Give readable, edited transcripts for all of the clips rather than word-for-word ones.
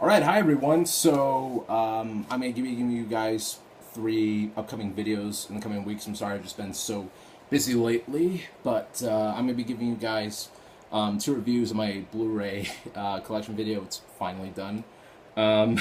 Alright, hi everyone. So, I'm going to be giving you guys 3 upcoming videos in the coming weeks. I'm sorry I've just been so busy lately, but I'm going to be giving you guys 2 reviews of my Blu-ray collection video. It's finally done. Um,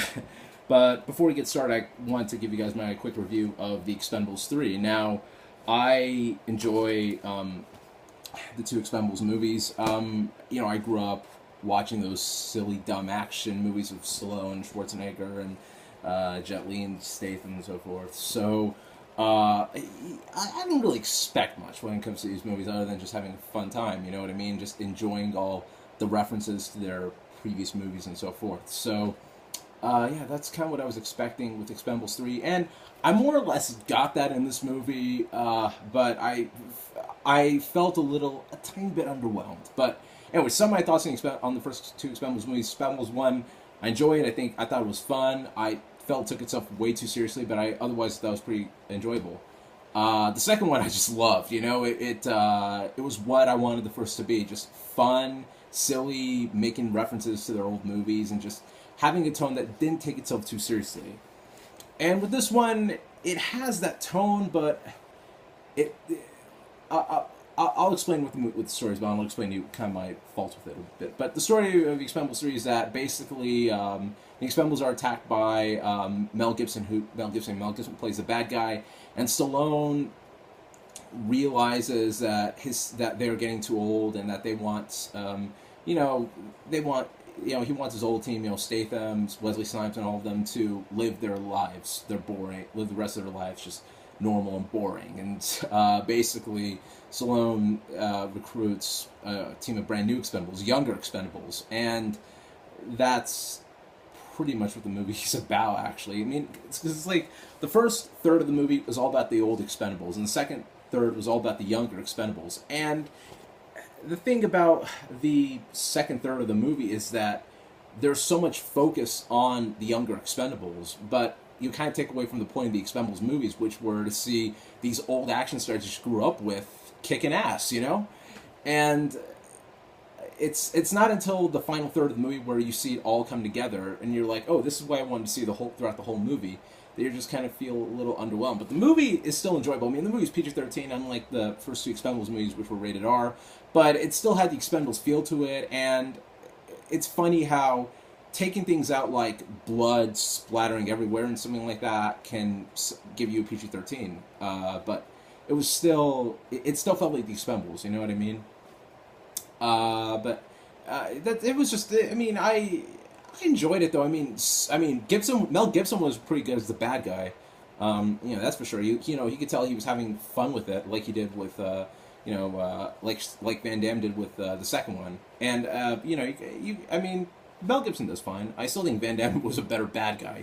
but before we get started, I want to give you guys my quick review of the Expendables 3. Now, I enjoy the 2 Expendables movies. I grew up watching those silly, dumb action movies of Stallone, Schwarzenegger, and Jet Li and Statham and so forth. So I don't really expect much when it comes to these movies other than just having a fun time, you know what I mean? Just enjoying all the references to their previous movies and so forth. So, yeah, that's kind of what I was expecting with Expendables 3, and I more or less got that in this movie, but I felt a tiny bit underwhelmed. But anyway, some of my thoughts on the first 2 Expendables movies. Expendables 1, I enjoyed it. I thought it was fun. I felt it took itself way too seriously, but I otherwise thought it was pretty enjoyable. The second one I just loved. It was what I wanted the first to be. Just fun, silly, making references to their old movies, and just having a tone that didn't take itself too seriously. And with this one, it has that tone, but it I'll explain what the story is about, and I'll explain to you kind of my faults with it a bit. But the story of Expendables 3 is that basically the Expendables are attacked by Mel Gibson. Mel Gibson plays the bad guy, and Stallone realizes that they're getting too old and that they want, he wants his old team, Statham, Wesley Snipes, and all of them to live their lives. Live the rest of their lives just normal and boring. And basically, Stallone recruits a team of brand new Expendables, younger Expendables, and that's pretty much what the movie's about, actually. I mean, it's like the first third of the movie was all about the old Expendables, and the second third was all about the younger Expendables. And the thing about the second third of the movie is that there's so much focus on the younger Expendables, but you kind of take away from the point of the Expendables movies, which were to see these old action stars you grew up with kicking ass, And it's not until the final third of the movie where you see it all come together, and you're like, oh, this is what I wanted to see throughout the whole movie, that you just kind of feel a little underwhelmed. But the movie is still enjoyable. I mean, the movie's PG-13, unlike the first 2 Expendables movies, which were rated R, but it still had the Expendables feel to it, and it's funny how taking things out like blood splattering everywhere and something like that can give you a PG-13. But it still felt like the Expendables, you know what I mean? It was just, I mean, I enjoyed it though. I mean, Mel Gibson was pretty good as the bad guy. That's for sure. He could tell he was having fun with it, like he did with, like Van Damme did with the second one. And Mel Gibson does fine. I still think Van Damme was a better bad guy,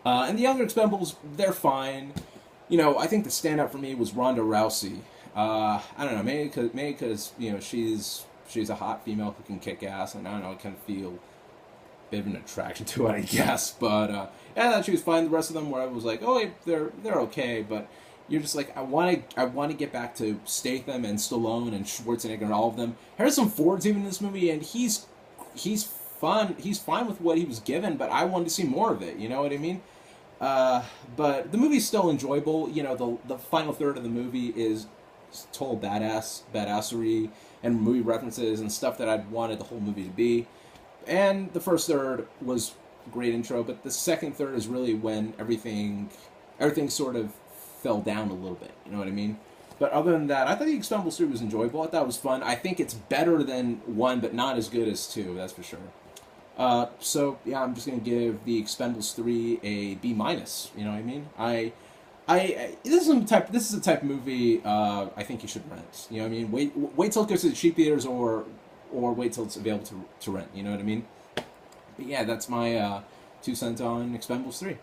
And the younger Expendables, they're fine. I think the standout for me was Ronda Rousey. I don't know, maybe because she's a hot female who can kick ass, and I don't know, I kind of feel a bit of an attraction to it, I guess. But yeah, I thought she was fine. The rest of them, where I was like, oh, they're okay, but you're just like, I want to get back to Statham and Stallone and Schwarzenegger and all of them. Harrison Ford's even in this movie, and he's fun. He's fine with what he was given, but I wanted to see more of it. You know what I mean? But the movie's still enjoyable. The final third of the movie is total badassery and movie references and stuff that I'd wanted the whole movie to be. And the first third was a great intro, but the second third is really when everything sort of fell down a little bit. You know what I mean? But other than that, I thought the Expendables 3 was enjoyable. I thought it was fun. I think it's better than 1, but not as good as 2, that's for sure. So yeah, I'm just gonna give the Expendables 3 a B minus. You know what I mean? This is the type of movie I think you should rent. You know what I mean? Wait till it goes to the cheap theaters, or wait till it's available to rent. You know what I mean? But yeah, that's my 2 cents on Expendables 3.